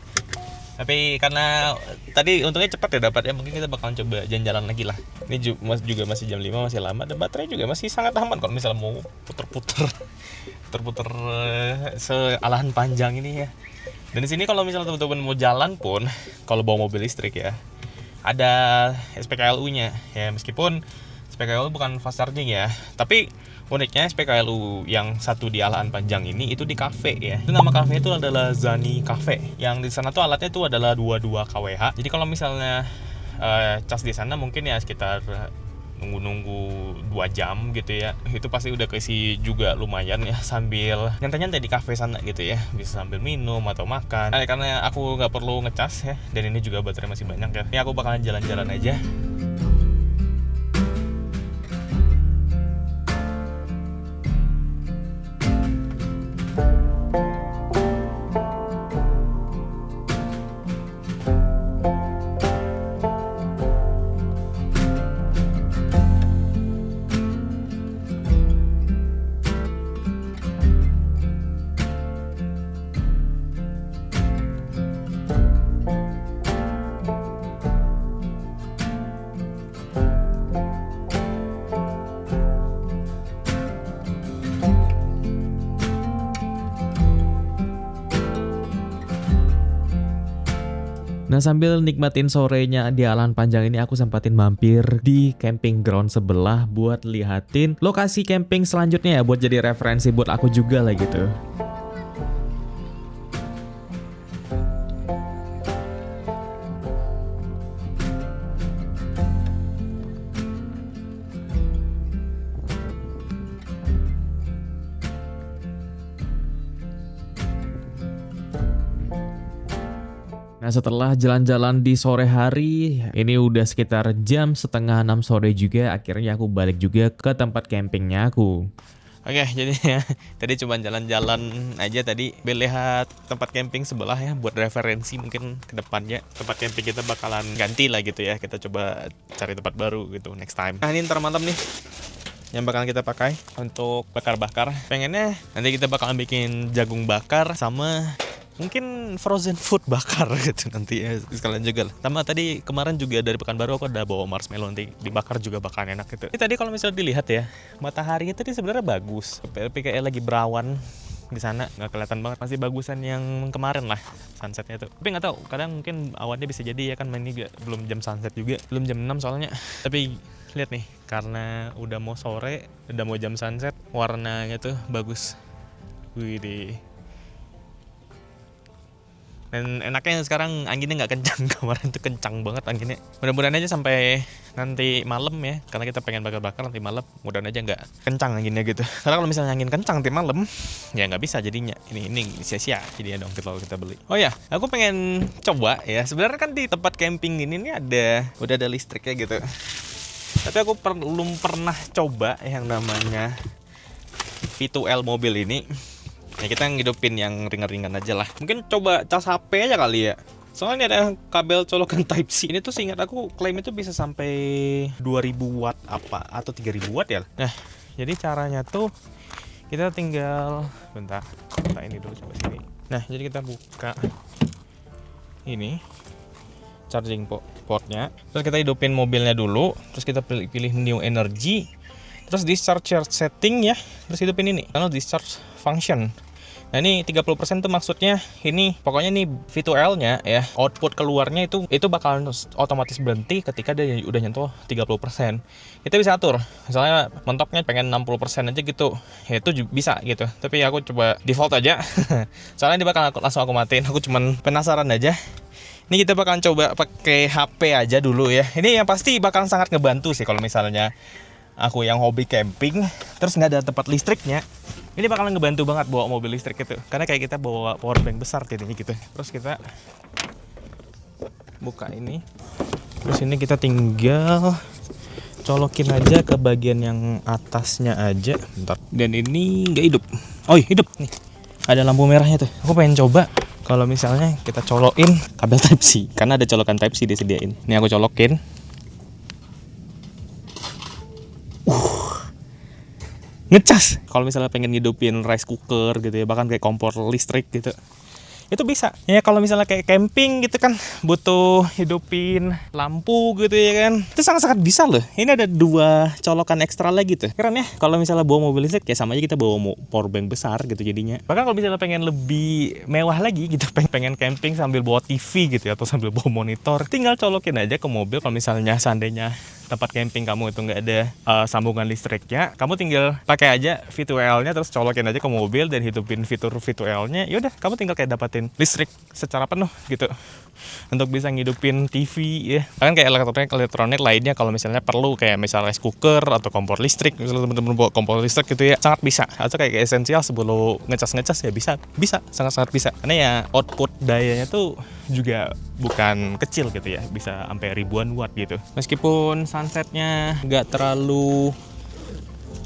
Tapi karena tadi untungnya cepat ya dapat ya, mungkin kita bakalan coba jalan-jalan lagi lah. Ini juga masih jam 5, masih lama, dan baterai juga masih sangat aman kalau misalnya mau puter-puter sealahan panjang ini ya. Dan di sini kalau misalnya teman-teman mau jalan pun, kalau bawa mobil listrik ya, ada SPKLU-nya ya, meskipun SPKLU bukan fast charging ya, tapi uniknya SPKLU yang satu di Alahan Panjang ini itu di kafe ya. Itu nama kafe itu adalah Zani Cafe. Yang di sana tuh alatnya tuh adalah 22 kWh. Jadi kalau misalnya cas di sana mungkin ya sekitar nunggu 2 jam gitu ya. Itu pasti udah keisi juga lumayan ya, sambil nyantai-nyantai di kafe sana gitu ya. Bisa sambil minum atau makan. Karena aku nggak perlu ngecas ya, dan ini juga baterai masih banyak ya. Ini aku bakalan jalan-jalan aja. Nah, sambil nikmatin sorenya di Alahan Panjang ini, aku sempatin mampir di camping ground sebelah buat lihatin lokasi camping selanjutnya ya, buat jadi referensi buat aku juga lah gitu. Nah, setelah jalan-jalan di sore hari, ini udah sekitar jam setengah 6 sore juga, akhirnya aku balik juga ke tempat campingnya aku. Oke, jadi ya tadi cuma jalan-jalan aja tadi, lihat tempat camping sebelah ya, buat referensi mungkin ke depannya tempat camping kita bakalan ganti lah gitu ya. Kita coba cari tempat baru gitu next time. Nah, ini ntar malam nih yang bakalan kita pakai untuk bakar-bakar. Pengennya nanti kita bakalan bikin jagung bakar sama mungkin frozen food bakar gitu nanti ya, sekalian juga lah. Sama tadi kemarin juga dari Pekanbaru aku ada bawa marshmallow, nanti dibakar juga bakalan enak gitu. Ini tadi kalau misalnya dilihat ya, mataharinya tadi sebenarnya bagus, tapi kayak lagi berawan di sana, nggak kelihatan banget. Masih bagusan yang kemarin lah sunsetnya tuh. Tapi nggak tahu, kadang mungkin awannya bisa jadi ya kan, main juga belum jam sunset juga, belum jam 6 soalnya. Tapi lihat nih, karena udah mau sore, udah mau jam sunset, warnanya tuh bagus. Wih, dan enaknya sekarang anginnya nggak kencang. Kemarin tuh kencang banget anginnya. Mudah-mudahan aja sampai nanti malam ya, karena kita pengen bakar-bakar nanti malam, mudah-mudahan aja nggak kencang anginnya gitu. Karena kalau misalnya angin kencang nanti malam, ya nggak bisa jadinya. Ini sia-sia jadinya dong kalau kita beli. Oh ya, aku pengen coba ya. Sebenarnya kan di tempat camping ini nih udah ada listriknya gitu. Tapi aku belum pernah coba yang namanya V2L mobil ini. Ya kita ngidupin yang ringan-ringan aja lah. Mungkin coba cas HP aja kali ya. Soalnya ini ada kabel colokan Type C. Ini tuh seingat aku klaim itu bisa sampai 2000 watt apa atau 3000 watt ya. Nah, jadi caranya tuh kita tinggal bentar. Kita ini dulu coba sini. Nah, jadi kita buka ini charging portnya. Terus kita hidupin mobilnya dulu. Terus kita pilih new energy. Terus discharge setting ya. Terus hidupin ini. Kalau discharge function. Nah ini 30% tuh maksudnya ini pokoknya nih V2L-nya ya, output keluarnya itu bakalan otomatis berhenti ketika dia udah nyentuh 30%. Kita bisa atur, misalnya mentoknya pengen 60% aja gitu, ya itu bisa gitu. Tapi aku coba default aja, soalnya dia bakal langsung aku matiin. Aku cuman penasaran aja. Ini kita bakalan coba pakai HP aja dulu ya. Ini yang pasti bakalan sangat ngebantu sih kalau misalnya aku yang hobi camping terus nggak ada tempat listriknya. Ini bakalan ngebantu banget bawa mobil listrik gitu, karena kayak kita bawa power bank besar jadinya gitu. Terus kita buka ini, terus ini kita tinggal colokin aja ke bagian yang atasnya aja. Bentar. Dan ini nggak hidup. Oh hidup nih, ada lampu merahnya tuh. Aku pengen coba kalau misalnya kita colokin kabel Type C, karena ada colokan Type C disediain. Ini aku colokin. Ngecas kalau misalnya pengen ngidupin rice cooker gitu ya, bahkan kayak kompor listrik gitu, itu bisa ya. Kalau misalnya kayak camping gitu kan butuh hidupin lampu gitu ya kan, itu sangat-sangat bisa loh. Ini ada 2 colokan ekstra lagi tuh, keren ya. Kalau misalnya bawa mobil listrik ya sama aja kita bawa power bank besar gitu jadinya. Bahkan kalau misalnya pengen lebih mewah lagi gitu, pengen camping sambil bawa TV gitu ya, atau sambil bawa monitor, tinggal colokin aja ke mobil. Kalau misalnya seandainya tempat camping kamu itu nggak ada sambungan listriknya, kamu tinggal pakai aja V2L-nya, terus colokin aja ke mobil dan hidupin fitur V2L-nya. Yaudah, kamu tinggal kayak dapatin listrik secara penuh gitu untuk bisa ngidupin TV ya. Kan kayak elektronik lainnya kalau misalnya perlu, kayak misalnya rice cooker atau kompor listrik, misalnya teman-teman bawa kompor listrik gitu ya, sangat bisa. Atau kayak esensial sebelum ngecas ya bisa sangat-sangat bisa. Karena ya output dayanya tuh juga bukan kecil gitu ya, bisa sampai ribuan watt gitu. Meskipun sunsetnya nggak terlalu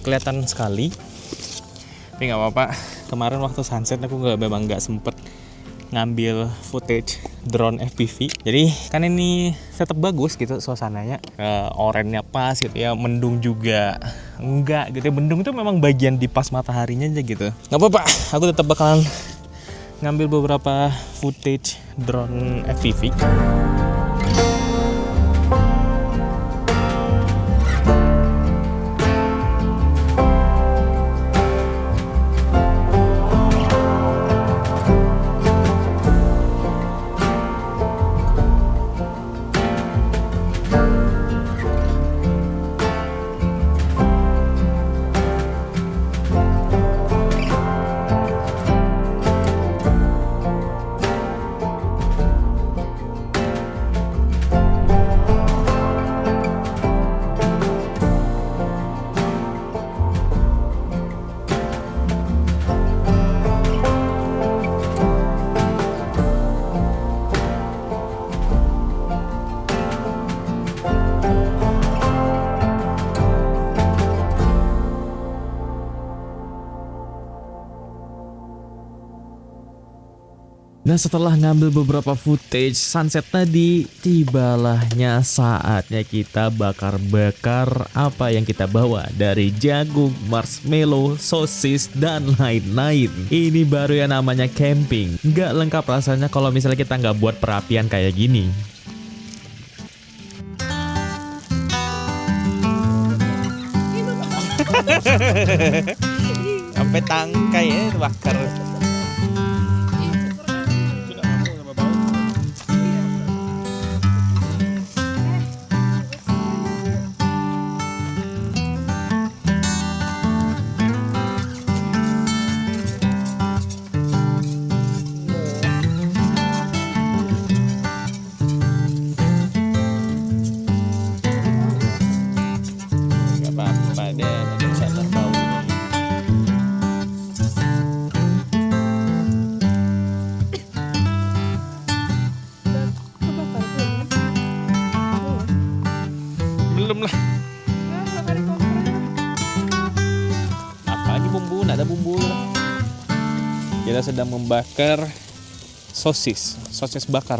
kelihatan sekali, tapi nggak apa-apa. Kemarin waktu sunset aku memang nggak sempet ngambil footage drone FPV. Jadi kan ini tetap bagus gitu suasananya, orannya pas gitu ya, mendung juga enggak gitu ya. Mendung itu memang bagian di pas mataharinya aja gitu. Nggak apa-apa, aku tetap bakalan ngambil beberapa footage drone FPV. Nah setelah ngambil beberapa footage sunset tadi, tibalahnya saatnya kita bakar-bakar apa yang kita bawa dari jagung, marshmallow, sosis, dan lain-lain. Ini baru yang namanya camping. Nggak lengkap rasanya kalau misalnya kita nggak buat perapian kayak gini. Sampai tangkai ya bakar. Belum lah. Apa ini bumbu? Nggak ada bumbu. Kita sedang membakar sosis bakar.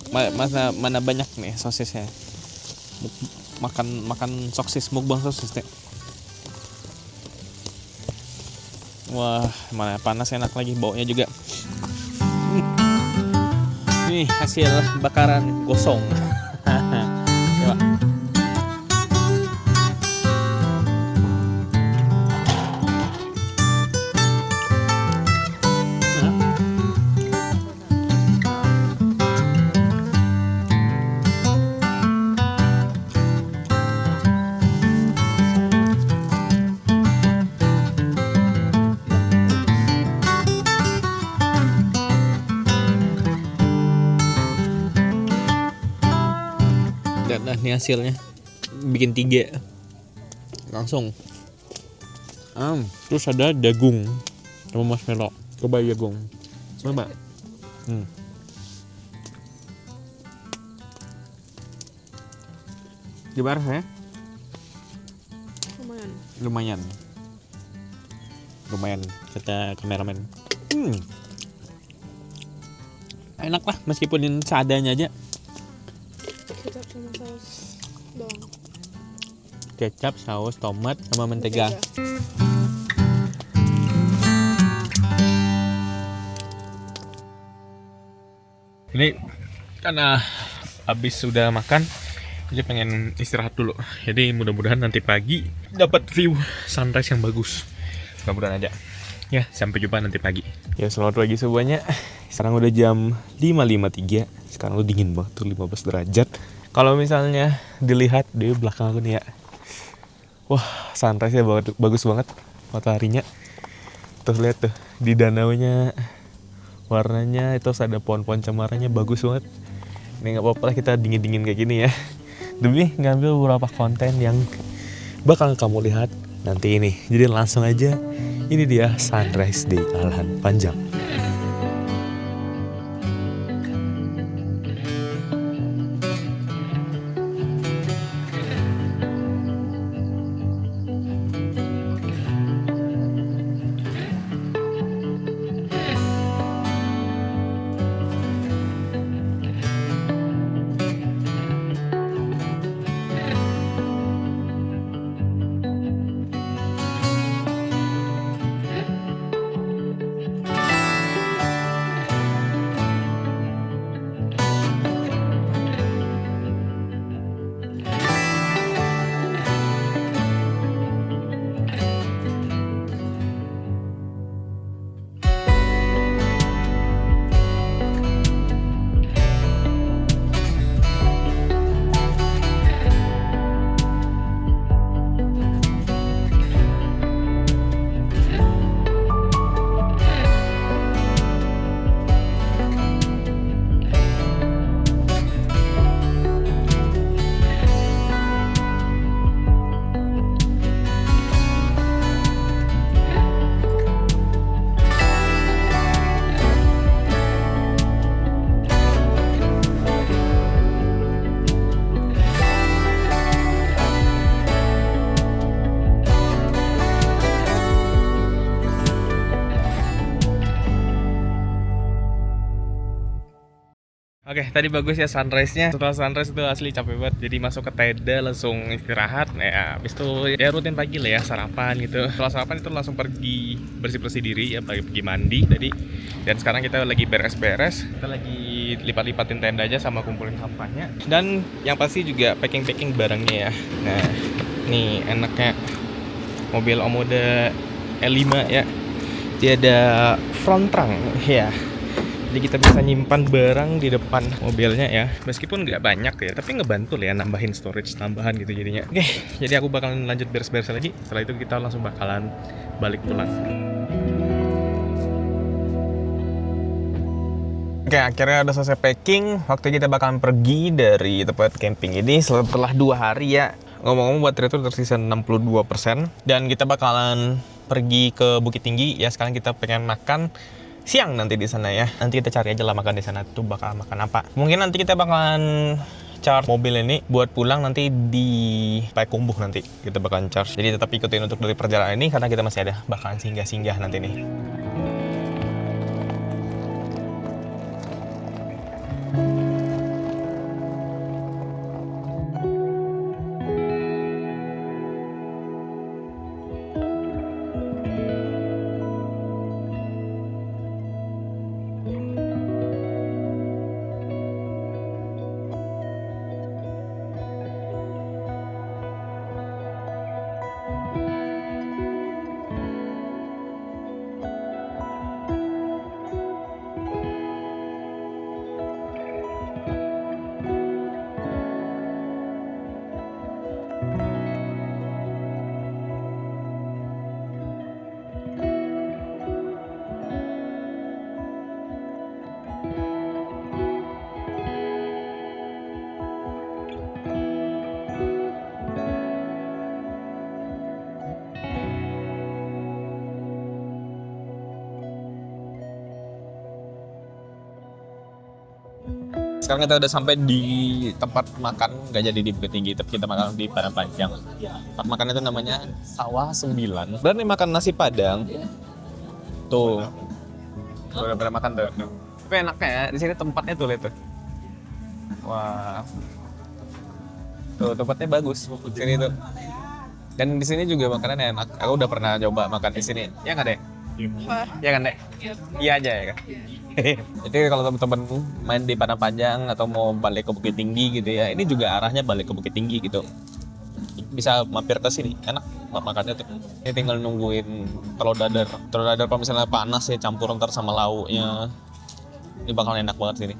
Mana banyak nih sosisnya? Makan sosis, mukbang sosis deh. Wah, mana panas, enak lagi, baunya juga. Nih hasil bakaran gosong. Coba. ini hasilnya. Bikin 3 langsung. Terus ada jagung sama marshmallow. Coba jagung. Coba. Gimana ya? Lumayan kata kameramen. Enak lah meskipun ini seadanya aja. Kecap sama saus bawang. Kecap, saus, tomat, sama mentega. Ini karena habis sudah makan, jadi pengen istirahat dulu. Jadi mudah-mudahan nanti pagi dapat view sunrise yang bagus. Mudah-mudahan aja. Ya, sampai jumpa nanti pagi. Ya, selamat pagi semuanya. Sekarang udah jam 5.53. Sekarang udah dingin banget tuh, 15 derajat. Kalau misalnya dilihat di belakang aku nih ya. Wah, sunrise-nya bagus banget mataharinya. Tuh lihat tuh di danaunya, warnanya itu ada pohon-pohon cemaranya bagus banget. Ini nggak apa-apa lah kita dingin-dingin kayak gini ya. Demi ngambil beberapa konten yang bakal kamu lihat nanti ini. Jadi langsung aja, ini dia sunrise di Alahan Panjang. Oke, tadi bagus ya sunrise-nya. Setelah sunrise itu asli capek banget. Jadi masuk ke tenda langsung istirahat. Ya, habis itu ya rutin pagi lah ya, sarapan gitu. Setelah sarapan itu langsung pergi bersih-bersih diri ya, pergi mandi tadi. Dan sekarang kita lagi beres-beres. Kita lagi lipat-lipatin tenda aja sama kumpulin sampahnya. Dan yang pasti juga packing-packing barangnya ya. Nah, nih enaknya mobil Omoda E5 ya. Dia ada front trunk ya. Jadi kita bisa nyimpan barang di depan mobilnya ya. Meskipun nggak banyak ya, tapi ngebantu lah ya nambahin storage tambahan gitu jadinya. Oke, jadi aku bakalan lanjut beres-beres lagi. Setelah itu kita langsung bakalan balik pulang. Oke, akhirnya udah selesai packing. Waktu kita bakalan pergi dari tempat camping ini setelah 2 hari ya. Ngomong-ngomong baterai itu tersisa 62%. Dan kita bakalan pergi ke Bukit Tinggi ya. Sekarang kita pengen makan siang nanti di sana ya. Nanti kita cari aja lah makan di sana tuh bakal makan apa. Mungkin nanti kita bakalan charge mobil ini buat pulang nanti di Payakumbuh nanti kita bakalan charge. Jadi tetap ikutin untuk dari perjalanan ini karena kita masih ada bakalan singgah-singgah nanti nih. Sekarang kita udah sampai di tempat makan, nggak jadi di Bukit Tinggi, tapi kita makan di Padang Panjang. Tempat makan itu namanya Sawah 9. Dan ini makan nasi Padang. Tuh. Udah pernah makan tuh. Tapi enaknya ya, di sini tempatnya tuh lihat tuh. Wah. Tuh tempatnya bagus di sini tuh. Dan di sini juga makanannya enak. Aku udah pernah coba makan di sini. Ya nggak deh? Ya kan deh? Iya aja ya kan? Jadi kalau teman-teman main di Padang Panjang atau mau balik ke Bukit Tinggi gitu ya, ini juga arahnya balik ke Bukit Tinggi gitu. Bisa mampir ke sini, enak makannya tuh. Ini tinggal nungguin telur dadar. Telur dadar kalau misalnya panas ya campur ntar sama lauknya. Ini bakal enak banget sini.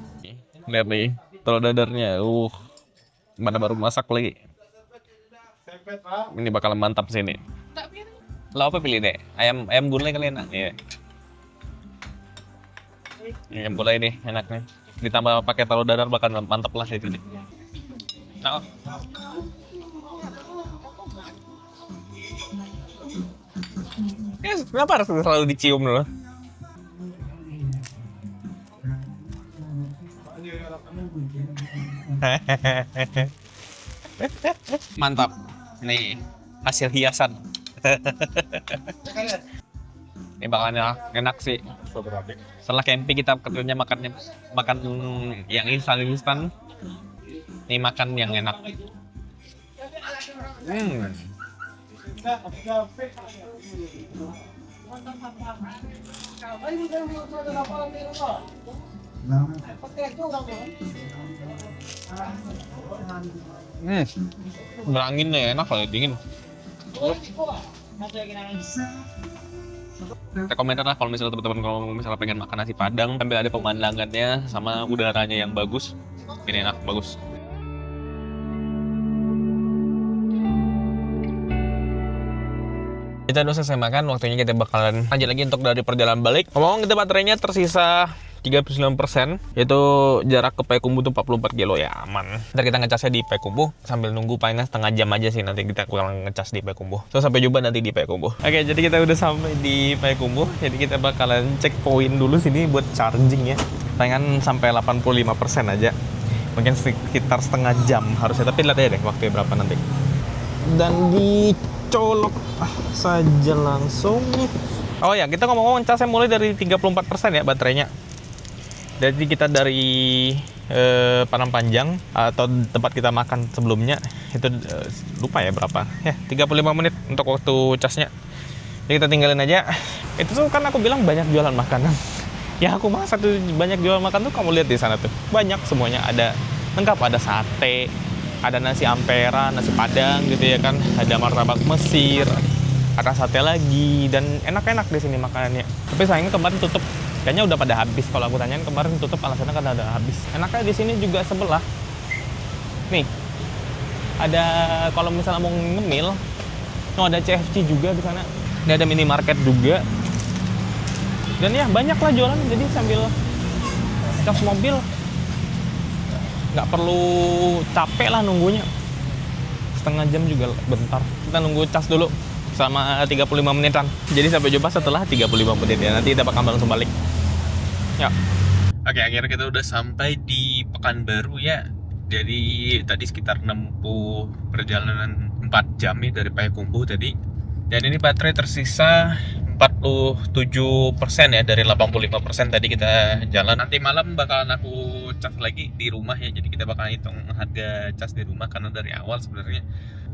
Lihat nih, telur dadarnya. Mana baru masak lagi. Ini bakal mantap sini. Lo apa pilih deh? Ayam gulai kali enak ya. Ayam gulai nih enaknya. Ditambah pakai telur dadar bakal mantap lah itu nih. Nah, kenapa harus selalu dicium dulu? Mantap. Nih, hasil hiasan. Ini bakalan enak sih. Setelah camping kita kerjanya makan yang instan. Ini makan yang enak. Berangin nih enak kalau dingin. Rekomendasi lah kalau misalnya teman-teman pengen makan nasi Padang sambil ada pemandangannya sama udaranya yang bagus. Ini enak bagus. Kita udah selesai makan, waktunya kita bakalan lanjut lagi untuk dari perjalanan balik. Ngomong kita baterainya tersisa 39%, yaitu jarak ke Payakumbuh tuh 44 kilo ya aman. Ntar kita ngecasnya di Payakumbuh sambil nunggu paling setengah jam aja sih nanti kita kurang ngecas di Payakumbuh. So sampai jumpa nanti di Payakumbuh. Oke, jadi kita udah sampai di Payakumbuh. Jadi kita bakalan cek poin dulu sini buat charging ya. Palingan sampai 85% aja. Mungkin sekitar setengah jam harusnya, tapi lihat aja deh waktunya berapa nanti. Dan dicolok saja langsung. Oh ya, kita ngomong-ngomong casnya mulai dari 34% ya baterainya. Jadi kita dari Padang Panjang atau tempat kita makan sebelumnya itu lupa ya berapa ya 35 menit untuk waktu casnya. Jadi kita tinggalin aja. Itu tuh kan aku bilang banyak jualan makanan. Ya aku masak tuh banyak jualan makan tuh, kamu lihat di sana tuh banyak semuanya, ada lengkap, ada sate, ada nasi ampera, nasi Padang gitu ya kan, ada martabak Mesir, ada sate lagi, dan enak-enak di sini makanannya. Tapi sayangnya kemarin tutup. Kayaknya udah pada habis. Kalau aku tanyain kemarin tutup alasannya kan udah habis. Enaknya di sini juga sebelah. Nih. Ada kalau misalnya mau ngemil, ada CFC juga di sana. Ini ada minimarket juga. Dan ya banyak lah jualan, jadi sambil cas mobil nggak perlu capek lah nunggunya. Setengah jam juga bentar. Kita nunggu cas dulu selama 35 menitan. Jadi sampai jumpa setelah 35 menit ya. Nanti kita bakal langsung balik. Ya. Oke, akhirnya kita udah sampai di Pekanbaru ya. Jadi tadi sekitar 60 perjalanan 4 jam ya dari Payakumbuh tadi. Dan ini baterai tersisa 47% ya dari 85% tadi kita jalan. Nanti malam bakalan aku cas lagi di rumah ya. Jadi kita bakalan hitung harga cas di rumah karena dari awal sebenarnya.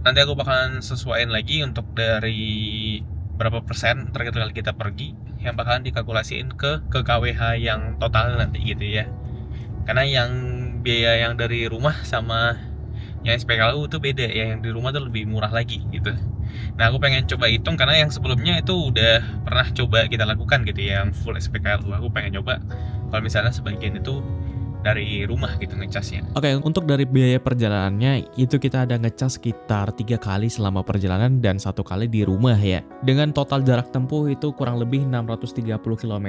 Nanti aku bakalan sesuaiin lagi untuk dari berapa persen terakhir kali kita pergi yang bakalan dikalkulasiin ke KWH yang total nanti gitu ya. Karena yang biaya yang dari rumah sama yang SPKLU itu beda ya, yang di rumah tuh lebih murah lagi gitu. Nah aku pengen coba hitung karena yang sebelumnya itu udah pernah coba kita lakukan gitu ya, yang full SPKLU. Aku pengen coba kalau misalnya sebagian itu dari rumah gitu ngecasnya. Oke, untuk dari biaya perjalanannya itu kita ada ngecas sekitar 3 kali selama perjalanan dan 1 kali di rumah ya. Dengan total jarak tempuh itu kurang lebih 630 km.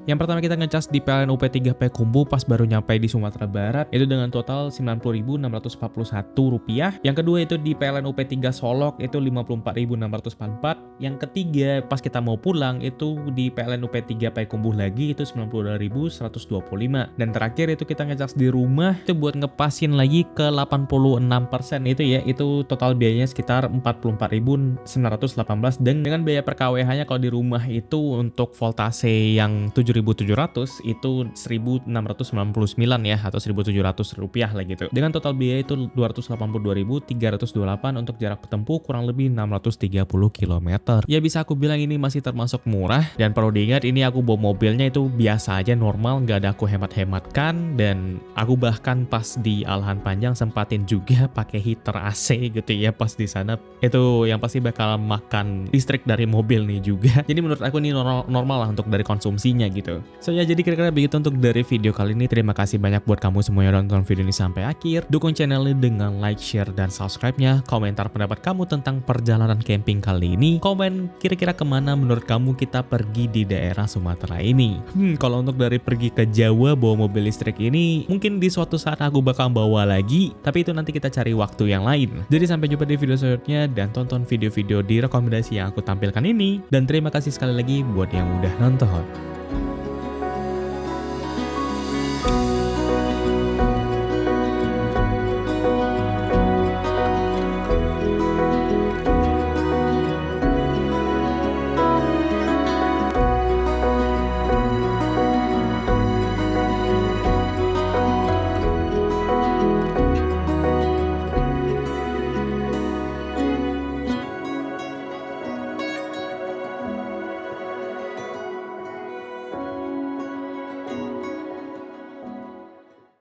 Yang pertama kita ngecas di PLN UP3 Payakumbuh pas baru nyampe di Sumatera Barat itu dengan total Rp90.641. Yang kedua itu di PLN UP3 Solok itu Rp54.644. Yang ketiga pas kita mau pulang itu di PLN UP3 Payakumbuh lagi itu Rp92.125. Dan terakhir itu kita ngecas di rumah itu buat ngepasin lagi ke 86% itu ya, itu total biayanya sekitar 44.918 dan dengan biaya per kWh-nya kalau di rumah itu untuk voltase yang 7.700 itu 1.699 ya, atau 1.700 rupiah lah gitu. Dengan total biaya itu 282.328 untuk jarak tempuh kurang lebih 630 km. Ya bisa aku bilang ini masih termasuk murah, dan perlu diingat ini aku bawa mobilnya itu biasa aja, normal, nggak ada aku hemat-hematkan, dan aku bahkan pas di Alahan Panjang sempatin juga pakai heater AC gitu ya pas di sana. Itu yang pasti bakal makan listrik dari mobil nih juga. Jadi menurut aku ini normal lah untuk dari konsumsinya gitu. So ya, jadi kira-kira begitu untuk dari video kali ini. Terima kasih banyak buat kamu semua yang nonton video ini sampai akhir. Dukung channel ini dengan like, share, dan subscribe-nya. Komentar pendapat kamu tentang perjalanan camping kali ini. Komen kira-kira kemana menurut kamu kita pergi di daerah Sumatera ini. Kalau untuk dari pergi ke Jawa bawa mobil listrik ini, mungkin di suatu saat aku bakal bawa lagi, tapi itu nanti kita cari waktu yang lain. Jadi sampai jumpa di video selanjutnya, dan tonton video-video di rekomendasi yang aku tampilkan ini. Dan terima kasih sekali lagi buat yang udah nonton.